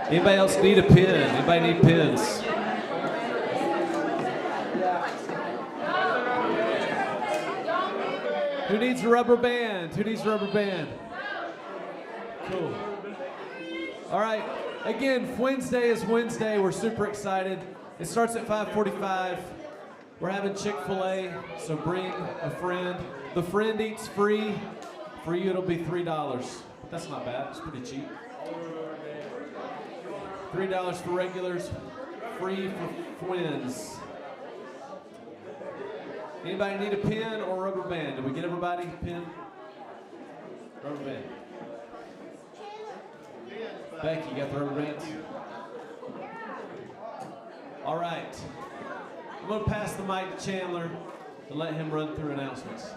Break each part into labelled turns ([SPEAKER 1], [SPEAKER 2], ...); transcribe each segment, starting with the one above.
[SPEAKER 1] Anybody else need a pen? Anybody need pens? Who needs a rubber band? Who needs a rubber band? Cool. All right. Again, Wednesday is Wednesday. We're super excited. It starts at 5:45. We're having Chick-fil-A, so bring a friend. The friend eats free. For you, it'll be $3. That's not bad. It's pretty cheap. $3 for regulars, free for twins. Anybody need a pen or a rubber band? Did we get everybody a pen? Rubber band. Becky, you got the rubber bands? All right. I'm going to pass the mic to Chandler to let him run through announcements.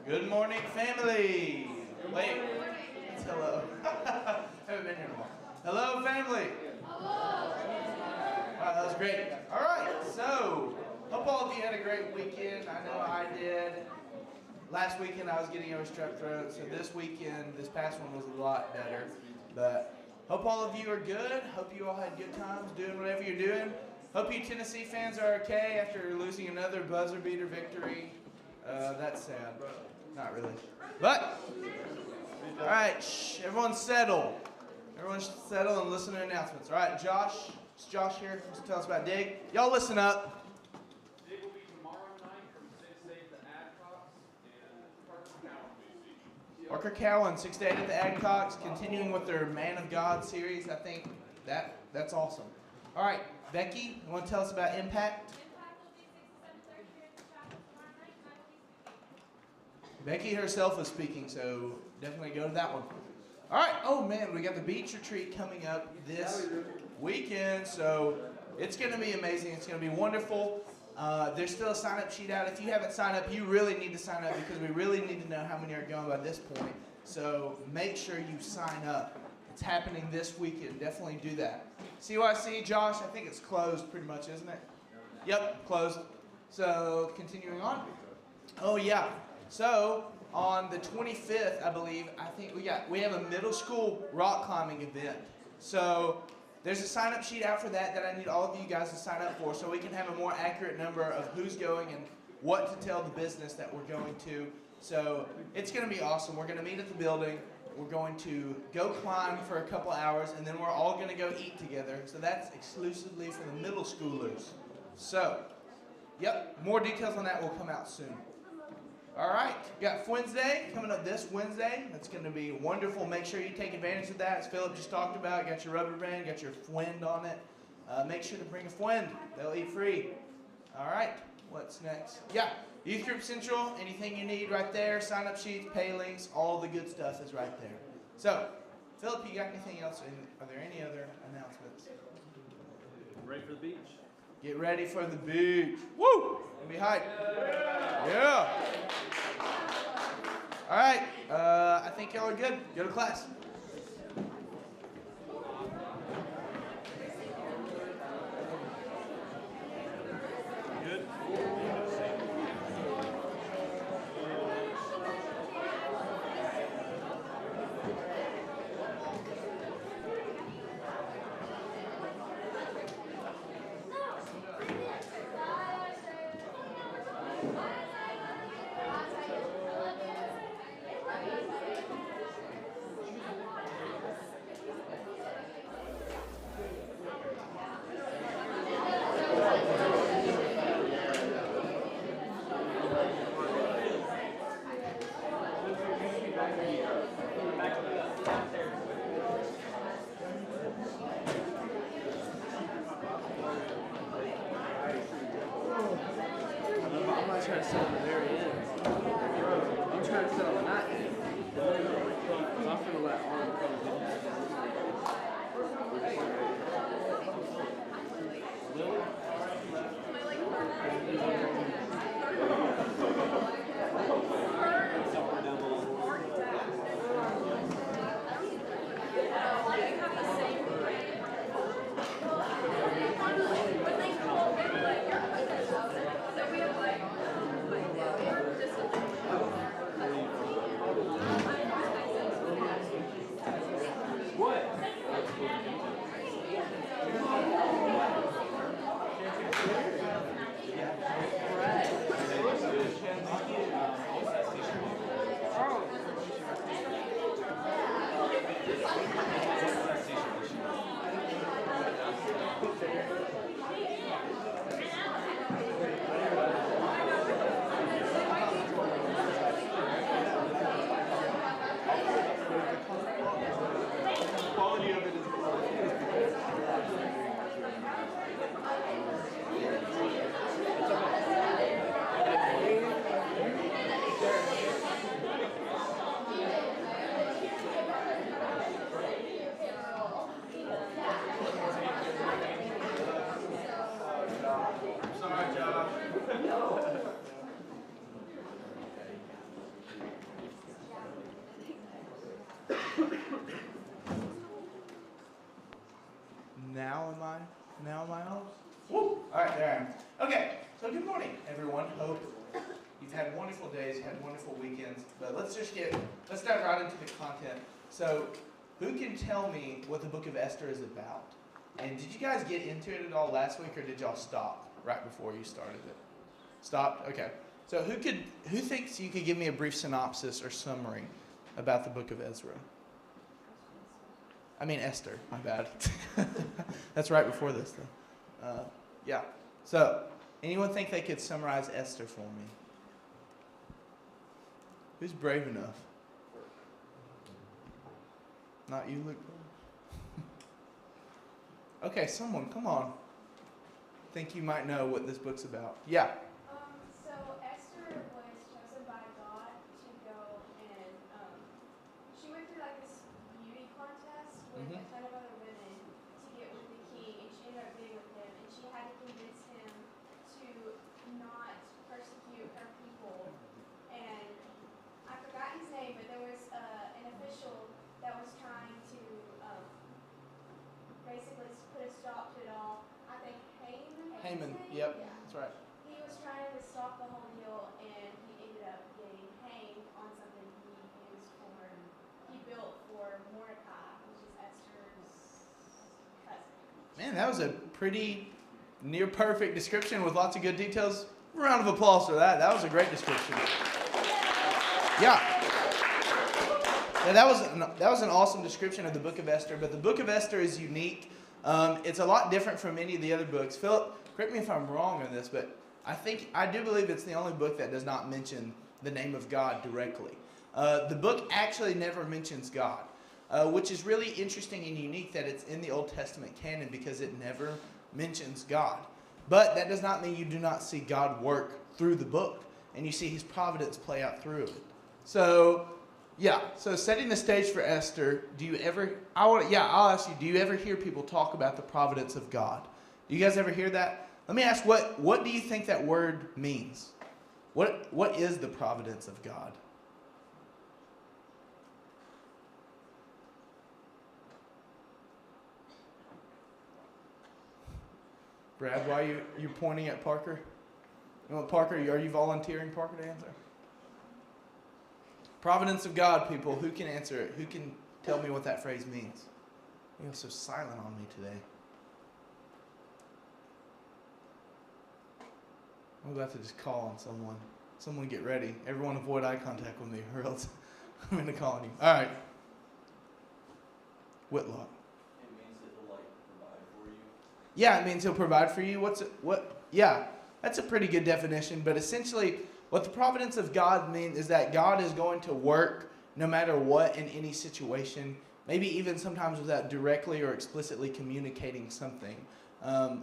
[SPEAKER 2] Good morning, family. Wait. Hello. Haven't been here in a while. Hello, family. Hello. Wow, that was great. All right, so hope all of you had a great weekend. I know I did. Last weekend I was getting over strep throat, so this weekend, this past one was a lot better. But hope all of you are good. Hope you all had good times doing whatever you're doing. Hope you Tennessee fans are okay after losing another buzzer beater victory. That's sad. Not really. But all right, everyone settle. Everyone settle and listen to announcements. All right, Josh. It's Josh here. Wants to tell us about Dig. Y'all listen up.
[SPEAKER 3] Dig will be tomorrow night from 6 to 8 at the Adcox and
[SPEAKER 2] Parker Cowan, 6 to 8 at the Adcox, continuing with their Man of God series. I think that's awesome. All right, Becky, you want to tell us about Impact? Becky herself is speaking, so definitely go to that one. All right. Oh, man, we got the beach retreat coming up this weekend, so it's going to be amazing. It's going to be wonderful. There's still a sign-up sheet out. If you haven't signed up, you really need to sign up because we really need to know how many are going by this point. So make sure you sign up. It's happening this weekend. Definitely do that. CYC, Josh, I think it's closed pretty much, isn't it? Yep, closed. So continuing on. Oh, yeah. So on the 25th, I believe, we have a middle school rock climbing event. So there's a sign-up sheet out for that I need all of you guys to sign up for so we can have a more accurate number of who's going and what to tell the business that we're going to. So it's going to be awesome. We're going to meet at the building. We're going to go climb for a couple hours, and then we're all going to go eat together. So that's exclusively for the middle schoolers. So, yep, more details on that will come out soon. All right, got Wednesday coming up this Wednesday. That's going to be wonderful. Make sure you take advantage of that. As Philip just talked about, got your rubber band, got your friend on it. Make sure to bring a friend. They'll eat free. All right, what's next? Yeah, Youth Group Central, anything you need right there. Sign-up sheets, pay links, all the good stuff is right there. So, Philip, you got anything else? Are there any other announcements?
[SPEAKER 3] ready for the beach.
[SPEAKER 2] Get ready for the beach. Woo! Be hyped. Yeah. All right. I think y'all are good. Go to class.
[SPEAKER 3] Good.
[SPEAKER 2] hope you've had wonderful days, had wonderful weekends. But let's dive right into the content. So, who can tell me what the book of Esther is about? And did you guys get into it at all last week, or did y'all stop right before you started it? Stopped? Okay. So who thinks you could give me a brief synopsis or summary about the book of Esther? My bad. That's right before this, though. Yeah. So, anyone think they could summarize Esther for me? Who's brave enough? Not you, Luke? Okay, someone, come on. Think you might know what this book's about. Yeah.
[SPEAKER 4] So Esther was chosen by God to go and she went through like this beauty contest with a ton of other women to get with the king, and she ended up getting with him, and she had to convince him to not persecute her people. And I forgot his name, but there was an official that was trying to basically put a stop to it all. I think
[SPEAKER 2] Haman,
[SPEAKER 4] Yeah.
[SPEAKER 2] that's right.
[SPEAKER 4] He was trying to stop the whole deal, and he ended up getting hanged on something he built for Mordecai, which is Esther's cousin.
[SPEAKER 2] Man, that was a pretty near perfect description with lots of good details. Round of applause for that. That was a great description. Yeah. Yeah, that was an awesome description of the book of Esther. But the book of Esther is unique. It's a lot different from any of the other books. Philip, correct me if I'm wrong on this, but I do believe it's the only book that does not mention the name of God directly. The book actually never mentions God, which is really interesting and unique that it's in the Old Testament canon because it never mentions God. But that does not mean you do not see God work through the book, and you see His providence play out through it. So setting the stage for Esther, I'll ask you, do you ever hear people talk about the providence of God? Do you guys ever hear that? Let me ask, what do you think that word means? What is the providence of God? Brad, why are you pointing at Parker? Parker, are you volunteering Parker to answer? Providence of God, people. Who can answer it? Who can tell me what that phrase means? You're so silent on me today. I'm about to just call on someone. Someone get ready. Everyone avoid eye contact with me, or else I'm going to call on you. All right. Whitlock.
[SPEAKER 5] It means that He'll provide for you.
[SPEAKER 2] Yeah, it means He'll provide for you. Yeah, that's a pretty good definition. But essentially, what the providence of God means is that God is going to work no matter what in any situation, maybe even sometimes without directly or explicitly communicating something.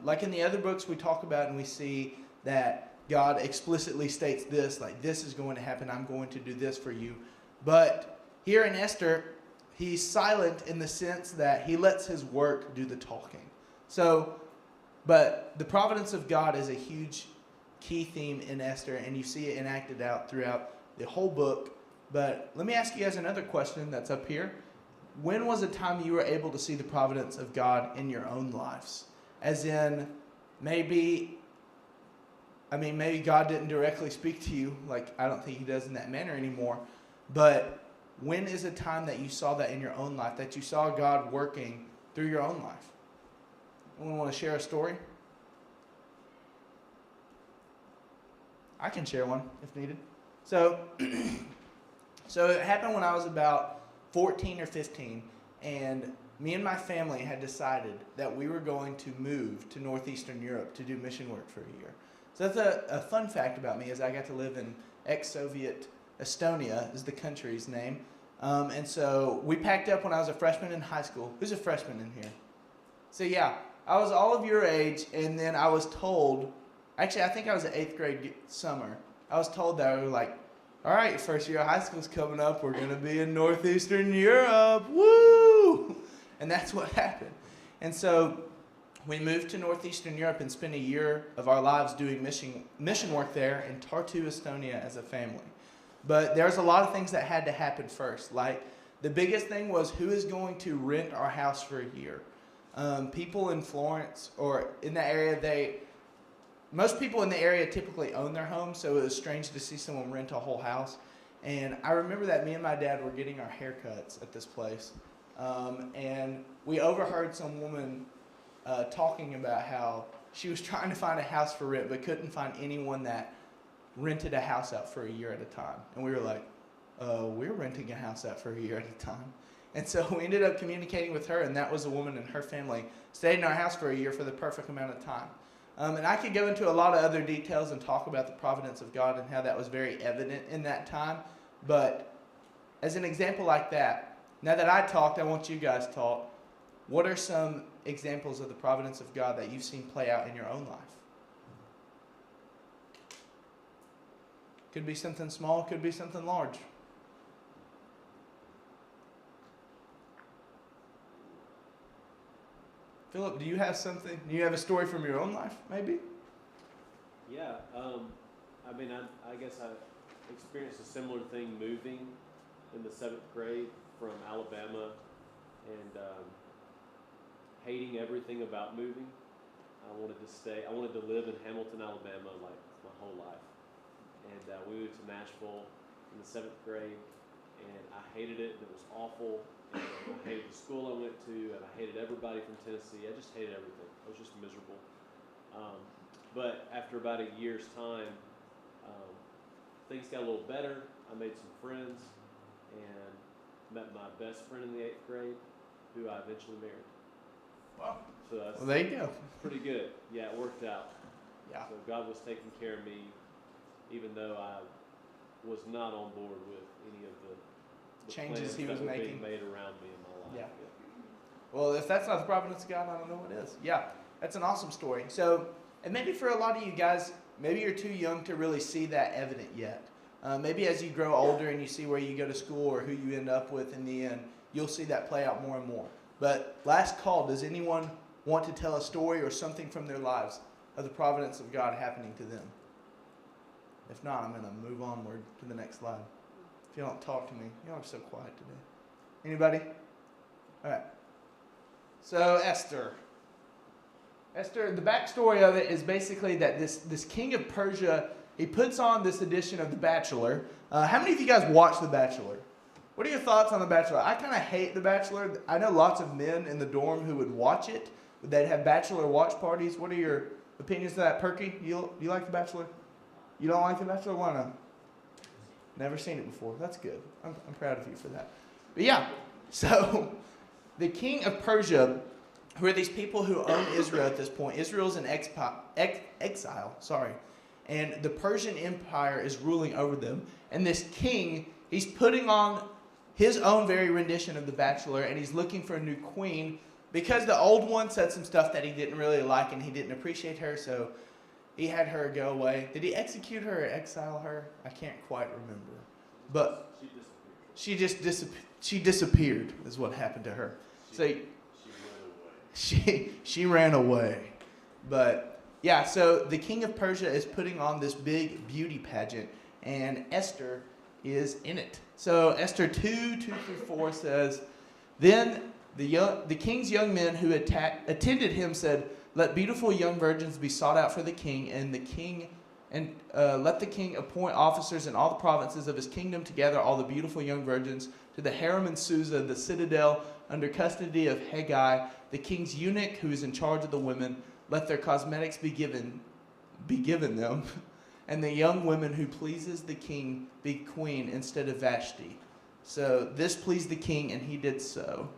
[SPEAKER 2] Like in the other books we talk about and we see that God explicitly states this, like this is going to happen, I'm going to do this for you. But here in Esther, He's silent in the sense that He lets His work do the talking. But the providence of God is a huge key theme in Esther, and you see it enacted out throughout the whole book. But let me ask you guys another question that's up here. When was a time you were able to see the providence of God in your own lives? As in, maybe God didn't directly speak to you, like I don't think He does in that manner anymore, but when is a time that you saw that in your own life, that you saw God working through your own life? Anyone want to share a story? I can share one if needed. So it happened when I was about 14 or 15, and me and my family had decided that we were going to move to northeastern Europe to do mission work for a year. So that's a fun fact about me is I got to live in ex-Soviet Estonia is the country's name. And so we packed up when I was a freshman in high school. Who's a freshman in here? So yeah, I was all of your age, and then I was told, actually I think I was an 8th grade summer, I was told that we were like, all right, first year of high school's coming up, we're going to be in northeastern Europe, woo! And that's what happened. And so we moved to northeastern Europe and spent a year of our lives doing mission work there in Tartu, Estonia as a family. But there's a lot of things that had to happen first. Like the biggest thing was who is going to rent our house for a year. People in Florence or in that area, most people in the area typically own their home, so it was strange to see someone rent a whole house. And I remember that me and my dad were getting our haircuts at this place. And we overheard some woman talking about how she was trying to find a house for rent but couldn't find anyone that rented a house out for a year at a time. And we were like, we're renting a house out for a year at a time. And so we ended up communicating with her, and that was a woman and her family stayed in our house for a year for the perfect amount of time. And I could go into a lot of other details and talk about the providence of God and how that was very evident in that time. But as an example like that, now that I talked, I want you guys to talk. What are some examples of the providence of God that you've seen play out in your own life? Could be something small, could be something large. Philip, do you have something? Do you have a story from your own life, maybe?
[SPEAKER 6] Yeah, I guess I experienced a similar thing moving in the 7th grade from Alabama and hating everything about moving. I wanted to live in Hamilton, Alabama, like my whole life. And we moved to Nashville in the 7th grade, and I hated it, and it was awful. And I hated the school I went to, and I hated everybody from Tennessee. I just hated everything. I was just miserable. But after about a year's time, things got a little better. I made some friends and met my best friend in the 8th grade, who I eventually married.
[SPEAKER 2] Wow.
[SPEAKER 6] So that's
[SPEAKER 2] Well, there you go.
[SPEAKER 6] pretty good. Yeah, it worked out.
[SPEAKER 2] Yeah.
[SPEAKER 6] So God was taking care of me, even though I was not on board with any of the
[SPEAKER 2] Changes
[SPEAKER 6] plans
[SPEAKER 2] he was
[SPEAKER 6] that were
[SPEAKER 2] making.
[SPEAKER 6] being made around me in my life.
[SPEAKER 2] Yeah. Well, if that's not the providence of God, I don't know what is. Yeah, that's an awesome story. So, and maybe for a lot of you guys, maybe you're too young to really see that evident yet. Maybe as you grow older and you see where you go to school or who you end up with in the end, you'll see that play out more and more. But last call, does anyone want to tell a story or something from their lives of the providence of God happening to them? If not, I'm going to move onward to the next slide. If you don't talk to me, y'all are so quiet today. Anybody? All right. So Esther, the backstory of it is basically that this king of Persia, he puts on this edition of The Bachelor. How many of you guys watch The Bachelor? What are your thoughts on The Bachelor? I kind of hate The Bachelor. I know lots of men in the dorm who would watch it. They'd have Bachelor watch parties. What are your opinions of that? Perky, you like The Bachelor? You don't like The Bachelor? Why not? Never seen it before. That's good. I'm proud of you for that. But yeah, so the king of Persia, who are these people who own Israel at this point. Israel's in exile, and the Persian Empire is ruling over them. And this king, he's putting on his own very rendition of The Bachelor, and he's looking for a new queen because the old one said some stuff that he didn't really like and he didn't appreciate her, so he had her go away. Did he execute her or exile her? I can't quite remember. But she disappeared is what happened to her. She ran away. But yeah, so the king of Persia is putting on this big beauty pageant, and Esther is in it. So Esther 2:2-4 says, "Then the king's young men who attended him said, 'Let beautiful young virgins be sought out for the king, and let the king appoint officers in all the provinces of his kingdom to gather all the beautiful young virgins to the harem in Susa, the citadel, under custody of Haggai, the king's eunuch who is in charge of the women. Let their cosmetics be given them, and the young women who pleases the king be queen instead of Vashti.' So this pleased the king, and he did so."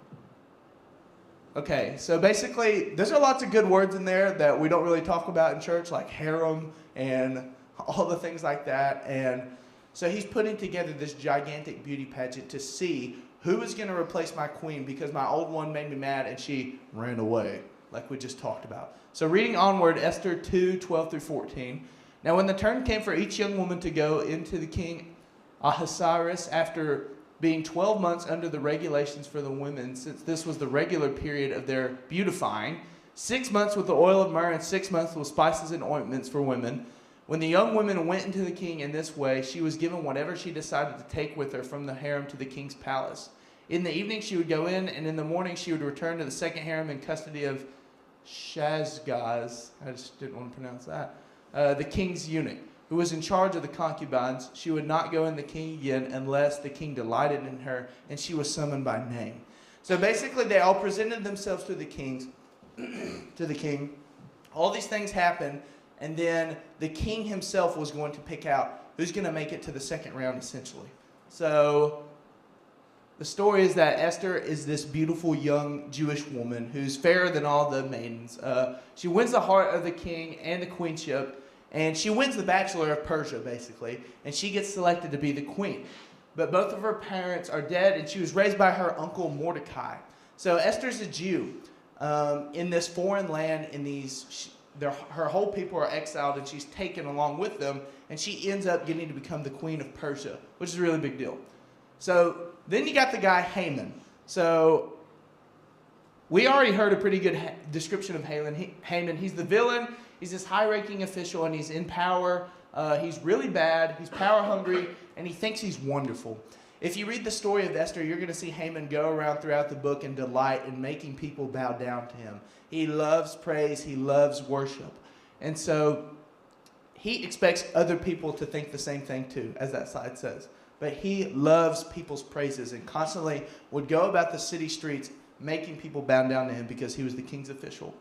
[SPEAKER 2] Okay, so basically, there's lots of good words in there that we don't really talk about in church, like harem and all the things like that. And so he's putting together this gigantic beauty pageant to see who is going to replace my queen, because my old one made me mad and she ran away, like we just talked about. So reading onward, Esther 2:12-14. "Now when the turn came for each young woman to go into the king Ahasuerus, after being 12 months under the regulations for the women, since this was the regular period of their beautifying, 6 months with the oil of myrrh and 6 months with spices and ointments for women. When the young woman went into the king in this way, she was given whatever she decided to take with her from the harem to the king's palace. In the evening she would go in, and in the morning she would return to the second harem in custody of Shashgaz," I just didn't want to pronounce that, the king's eunuch, who was in charge of the concubines. She would not go in the king again unless the king delighted in her, and she was summoned by name. So basically, they all presented themselves to the king. All these things happened, and then the king himself was going to pick out who's going to make it to the second round, essentially. So the story is that Esther is this beautiful young Jewish woman who's fairer than all the maidens. She wins the heart of the king and the queenship, and she wins the Bachelor of Persia, basically, and she gets selected to be the queen. But both of her parents are dead, and she was raised by her uncle Mordecai. So Esther's a Jew in this foreign land. Her whole people are exiled, and she's taken along with them, and she ends up getting to become the queen of Persia, which is a really big deal. So then you got the guy Haman. So we already heard a pretty good description of Haman. He's the villain. He's this high-ranking official, and he's in power. He's really bad. He's power-hungry, and he thinks he's wonderful. If you read the story of Esther, you're going to see Haman go around throughout the book and delight in making people bow down to him. He loves praise. He loves worship. And so he expects other people to think the same thing too, as that slide says. But he loves people's praises and constantly would go about the city streets making people bow down to him because he was the king's official.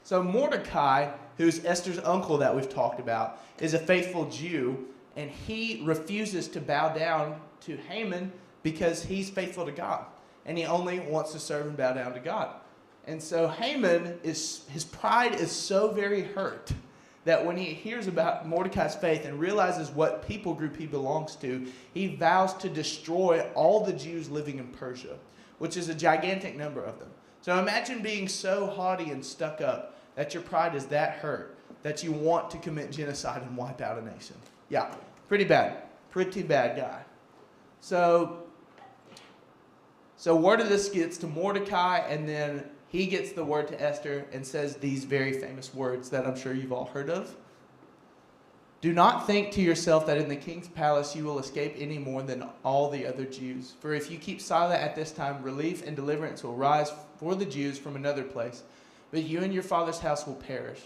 [SPEAKER 2] So Mordecai, who's Esther's uncle that we've talked about, is a faithful Jew, and he refuses to bow down to Haman because he's faithful to God, and he only wants to serve and bow down to God. And so Haman, his pride is so very hurt that when he hears about Mordecai's faith and realizes what people group he belongs to, he vows to destroy all the Jews living in Persia, which is a gigantic number of them. So imagine being so haughty and stuck up that your pride is that hurt that you want to commit genocide and wipe out a nation. Yeah, pretty bad. Pretty bad guy. So word of this gets to Mordecai, and then he gets the word to Esther and says these very famous words that I'm sure you've all heard of. Do not think to yourself that in the king's palace you will escape any more than all the other Jews. For if you keep silent at this time, relief and deliverance will rise for the Jews from another place. But you and your father's house will perish.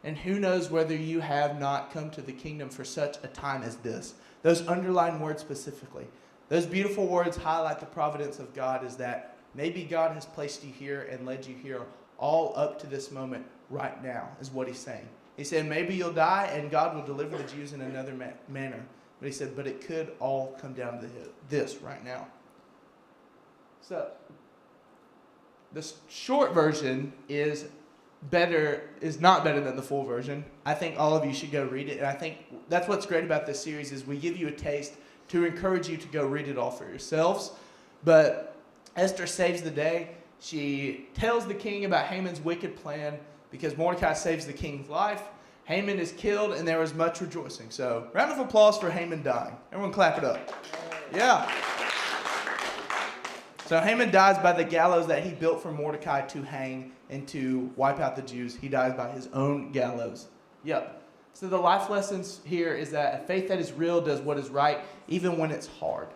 [SPEAKER 2] And who knows whether you have not come to the kingdom for such a time as this. Those underlined words specifically. Those beautiful words highlight the providence of God, is that maybe God has placed you here and led you here all up to this moment right now, is what he's saying. He said, maybe you'll die and God will deliver the Jews in another manner. But he said, but it could all come down to this right now. So, the short version is not better than the full version. I think all of you should go read it. And I think that's what's great about this series, is we give you a taste to encourage you to go read it all for yourselves. But Esther saves the day. She tells the king about Haman's wicked plan because Mordecai saves the king's life. Haman is killed, and there was much rejoicing. So, round of applause for Haman dying. Everyone clap it up. Yeah. So Haman dies by the gallows that he built for Mordecai to hang and to wipe out the Jews. He dies by his own gallows. Yep. So the life lessons here is that a faith that is real does what is right, even when it's hard.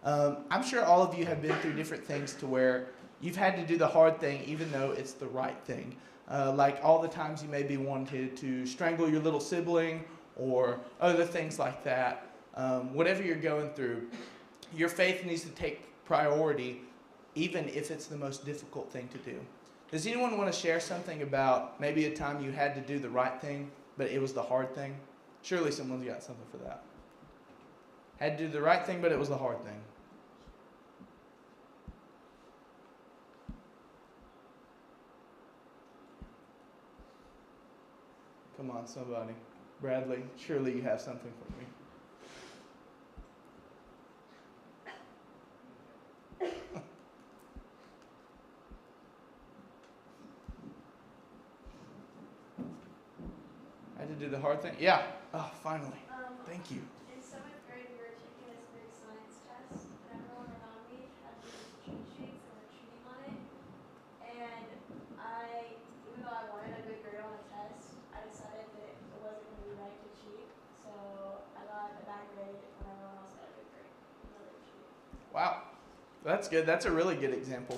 [SPEAKER 2] I'm sure all of you have been through different things to where you've had to do the hard thing even though it's the right thing. Like all the times you maybe wanted to strangle your little sibling or other things like that. Whatever you're going through, your faith needs to take priority even if it's the most difficult thing to do. Does anyone want to share something about maybe a time you had to do the right thing, but it was the hard thing? Surely someone's got something for that. Had to do the right thing, but it was the hard thing. Come on, somebody. Bradley, surely you have something for me. I had to do the hard thing? Yeah. Oh, finally. Thank you.
[SPEAKER 4] In 7th grade, we were taking this big science test, and everyone around me had these cheat sheets and were cheating on it. And even though I wanted a good grade on the test, I decided that it wasn't going to be right to cheat. So I got a bad grade when everyone else got a good grade. Another cheat.
[SPEAKER 2] Wow. That's good. That's a really good example.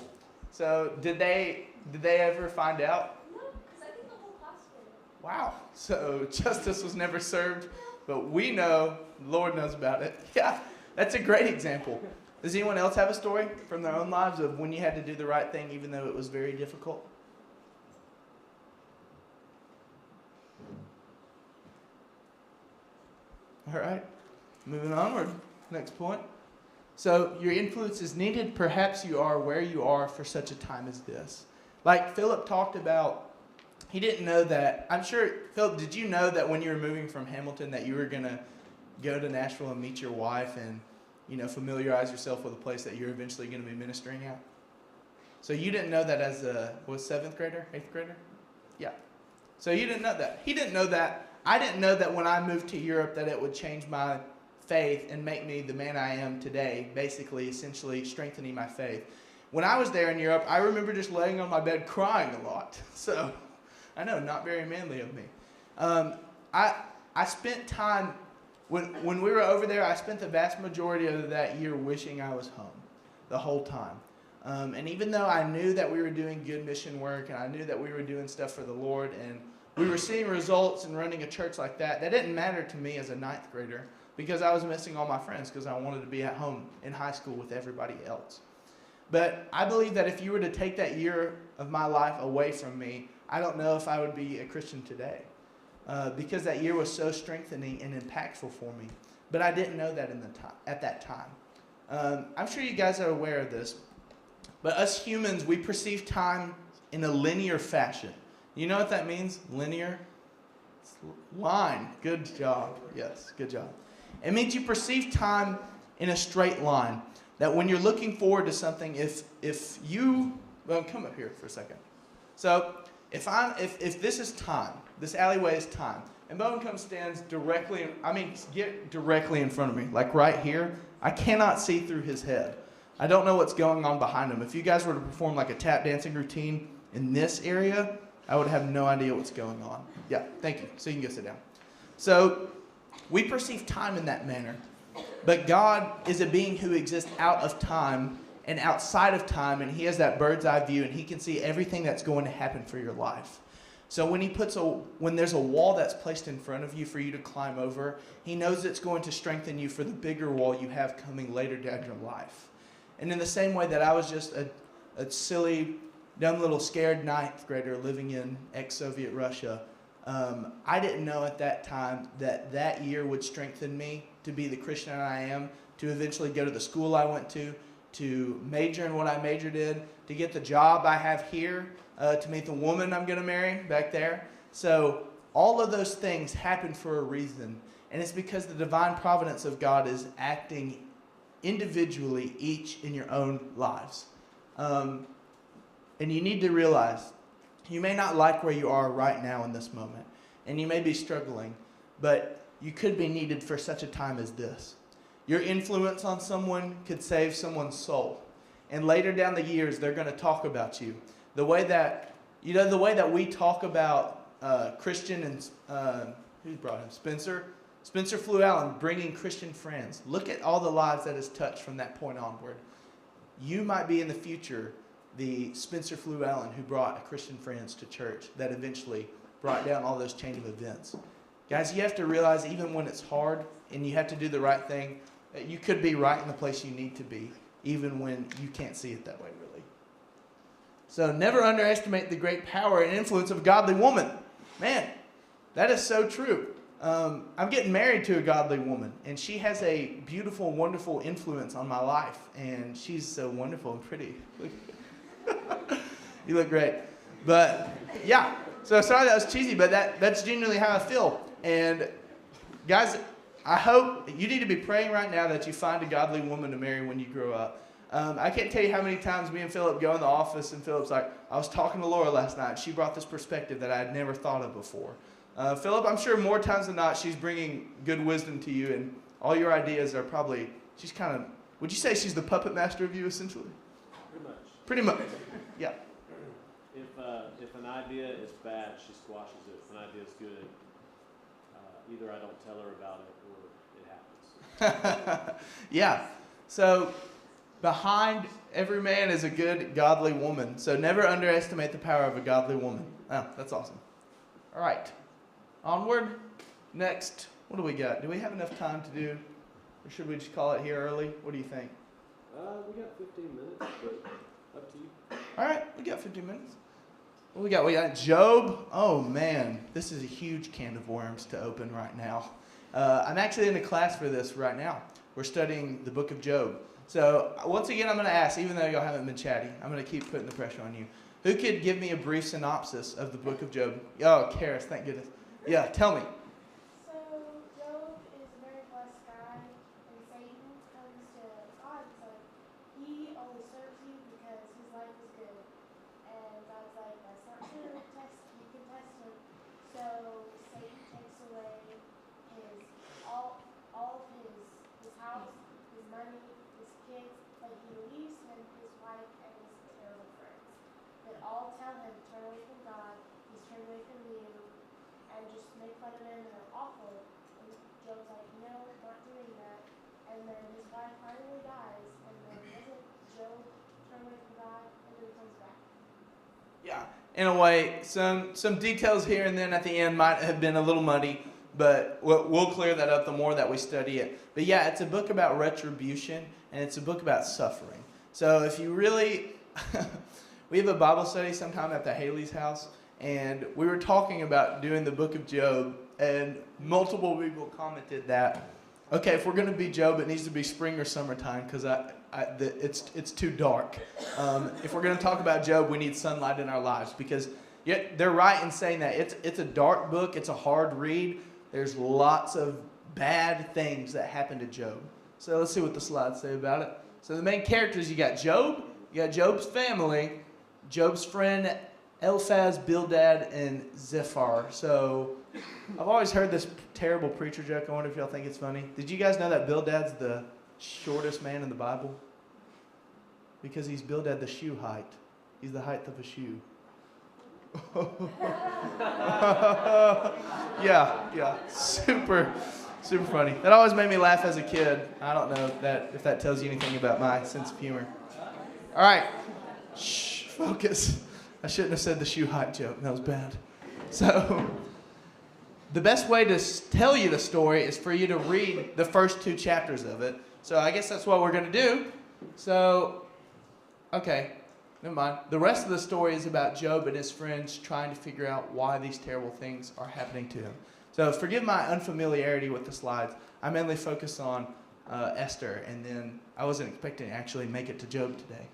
[SPEAKER 2] So did they ever find out?
[SPEAKER 4] No, because I think the whole class did.
[SPEAKER 2] Wow. so justice was never served, but we know, the Lord knows about it. Yeah, that's a great example. Does anyone else have a story from their own lives of when you had to do the right thing even though it was very difficult? All right, moving onward. Next point. So your influence is needed. Perhaps you are where you are for such a time as this. Like Philip talked about, he didn't know that. I'm sure, Philip, did you know that when you were moving from Hamilton that you were going to go to Nashville and meet your wife and, familiarize yourself with a place that you're eventually going to be ministering at? So you didn't know that as a, was 7th grader, 8th grader? Yeah. So you didn't know that. He didn't know that. I didn't know that when I moved to Europe that it would change my faith and make me the man I am today, basically, essentially strengthening my faith. When I was there in Europe, I remember just laying on my bed crying a lot. So, I know, not very manly of me. I spent time, when we were over there, I spent the vast majority of that year wishing I was home the whole time. And even though I knew that we were doing good mission work and I knew that we were doing stuff for the Lord and we were seeing results and running a church like that, that didn't matter to me as a 9th grader because I was missing all my friends because I wanted to be at home in high school with everybody else. But I believe that if you were to take that year of my life away from me, I don't know if I would be a Christian today because that year was so strengthening and impactful for me. But I didn't know that at that time. I'm sure you guys are aware of this, but us humans, we perceive time in a linear fashion. You know what that means? Linear? It's line. Good job. Yes, good job. It means you perceive time in a straight line. That when you're looking forward to something, if you, well, come up here for a second. So if this is time, this alleyway is time, and Bowen stands directly, get directly in front of me, like right here, I cannot see through his head. I don't know what's going on behind him. If you guys were to perform like a tap dancing routine in this area, I would have no idea what's going on. Yeah, thank you. So you can go sit down. So we perceive time in that manner. But God is a being who exists out of time and outside of time, and he has that bird's eye view, and he can see everything that's going to happen for your life. So when there's a wall that's placed in front of you for you to climb over, he knows it's going to strengthen you for the bigger wall you have coming later down your life. And in the same way that I was just a silly, dumb little scared 9th grader living in ex-Soviet Russia, I didn't know at that time that year would strengthen me to be the Christian I am, to eventually go to the school I went to major in what I majored in, to get the job I have here, to meet the woman I'm going to marry back there. So all of those things happen for a reason, and it's because the divine providence of God is acting individually, each in your own lives. And you need to realize you may not like where you are right now in this moment, and you may be struggling, but you could be needed for such a time as this. Your influence on someone could save someone's soul. And later down the years, they're going to talk about you. The way that we talk about Christian and, who brought him? Spencer Flew Allen, bringing Christian friends. Look at all the lives that is touched from that point onward. You might be in the future the Spencer Flew Allen who brought Christian friends to church that eventually brought down all those chain of events. Guys, you have to realize even when it's hard and you have to do the right thing, that you could be right in the place you need to be, even when you can't see it that way, really. So never underestimate the great power and influence of a godly woman. Man, that is so true. I'm getting married to a godly woman, and she has a beautiful, wonderful influence on my life, and she's so wonderful and pretty. You look great. But, yeah. So sorry that was cheesy, but that's genuinely how I feel. And guys, I hope you need to be praying right now that you find a godly woman to marry when you grow up. I can't tell you how many times me and Philip go in the office and Philip's like, I was talking to Laura last night. She brought this perspective that I had never thought of before. Philip, I'm sure more times than not she's bringing good wisdom to you, and all your ideas are probably, she's kind of, would you say she's the puppet master of you essentially? Pretty much. Yeah.
[SPEAKER 6] If an idea is bad, she squashes it. If an idea is good, either I don't tell her about it or it happens.
[SPEAKER 2] Yeah. So behind every man is a good, godly woman. So never underestimate the power of a godly woman. Oh, that's awesome. All right. onward. Next, what do we got? Do we have enough time to do, or should we just call it here early? What do you think?
[SPEAKER 6] We got 15 minutes, but up to you.
[SPEAKER 2] All right, we got 15 minutes. What we got? We got Job. Oh man, this is a huge can of worms to open right now. I'm actually in a class for this right now. We're studying the book of Job. So once again, I'm going to ask, even though y'all haven't been chatty, I'm going to keep putting the pressure on you. Who could give me a brief synopsis of the book of Job? Oh, Karis, thank goodness. Yeah, tell me.
[SPEAKER 4] So Job is a very blessed guy, and Satan comes to God and says, he only serves you because his life is good. And God's like, that's not true. You can test him. So Satan takes away all of his house, his money, his kids, but he leaves him his wife and his terrible friends. That all tell him, turn away from God, he's turned away from you, and just make fun of him, and they're awful. And Job's like, no, not doing that. And then his wife finally dies, and then doesn't Job turn away from God, and then he comes back.
[SPEAKER 2] Yeah, in a way, some details here and then at the end might have been a little muddy, but we'll clear that up the more that we study it. But yeah, it's a book about retribution, and it's a book about suffering. So if you really, we have a Bible study sometime at the Haley's house, and we were talking about doing the book of Job, and multiple people commented that, okay, if we're going to be Job, it needs to be spring or summertime because it's too dark. If we're going to talk about Job, we need sunlight in our lives because they're right in saying that it's a dark book. It's a hard read. There's lots of bad things that happen to Job. So let's see what the slides say about it. So the main characters, you got Job, you got Job's family, Job's friend Eliphaz, Bildad, and Zophar. So I've always heard this terrible preacher joke. I wonder if y'all think it's funny. Did you guys know that Bildad's the shortest man in the Bible? Because he's Bildad the shoe height. He's the height of a shoe. Yeah, super funny. That always made me laugh as a kid. I don't know if that tells you anything about my sense of humor. All right, shh, focus. I shouldn't have said the shoe height joke. That was bad. So the best way to tell you the story is for you to read the first 2 chapters of it. So I guess that's what we're going to do. So, okay. Never mind. The rest of the story is about Job and his friends trying to figure out why these terrible things are happening to him. So forgive my unfamiliarity with the slides. I mainly focus on Esther, and then I wasn't expecting to actually make it to Job today.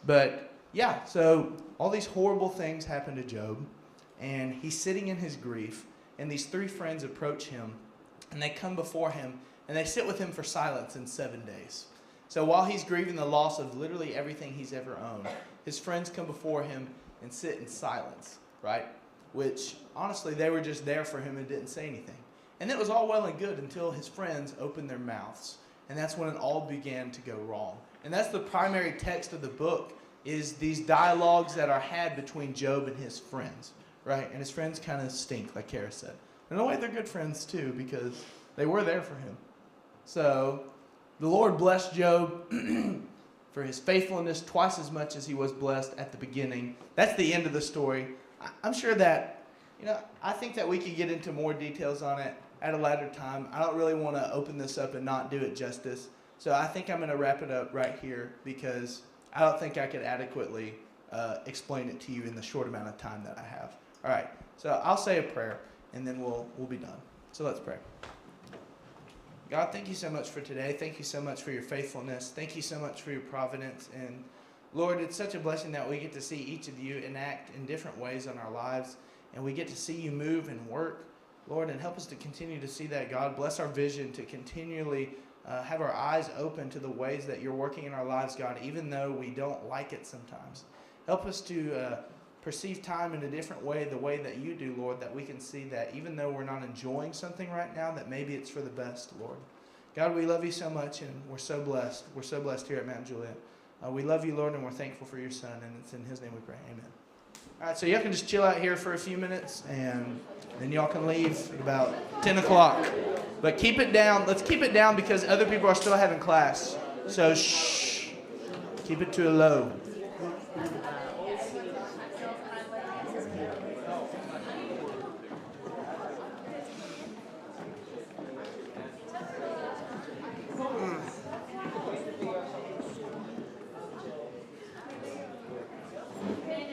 [SPEAKER 2] But yeah, so all these horrible things happen to Job, and he's sitting in his grief, and these 3 friends approach him, and they come before him, and they sit with him for silence in 7 days. So while he's grieving the loss of literally everything he's ever owned, his friends come before him and sit in silence, right? Which, honestly, they were just there for him and didn't say anything. And it was all well and good until his friends opened their mouths. And that's when it all began to go wrong. And that's the primary text of the book, is these dialogues that are had between Job and his friends, right? And his friends kind of stink, like Kara said. In a way, they're good friends, too, because they were there for him. So the Lord blessed Job for his faithfulness twice as much as he was blessed at the beginning. That's the end of the story. I'm sure that, I think that we could get into more details on it at a later time. I don't really want to open this up and not do it justice. So I think I'm going to wrap it up right here because I don't think I could adequately explain it to you in the short amount of time that I have. All right, so I'll say a prayer and then we'll be done. So let's pray. God, thank you so much for today. Thank you so much for your faithfulness. Thank you so much for your providence. And Lord, it's such a blessing that we get to see each of you enact in different ways in our lives. And we get to see you move and work, Lord, and help us to continue to see that, God. Bless our vision to continually have our eyes open to the ways that you're working in our lives, God, even though we don't like it sometimes. Help us to perceive time in a different way, the way that you do, Lord, that we can see that even though we're not enjoying something right now, that maybe it's for the best, Lord. God, we love you so much, and we're so blessed. We're so blessed here at Mount Juliet. We love you, Lord, and we're thankful for your Son, and it's in his name we pray. Amen. All right, so y'all can just chill out here for a few minutes, and then y'all can leave at about 10 o'clock. But keep it down. Let's keep it down because other people are still having class. So shh. Keep it to a low.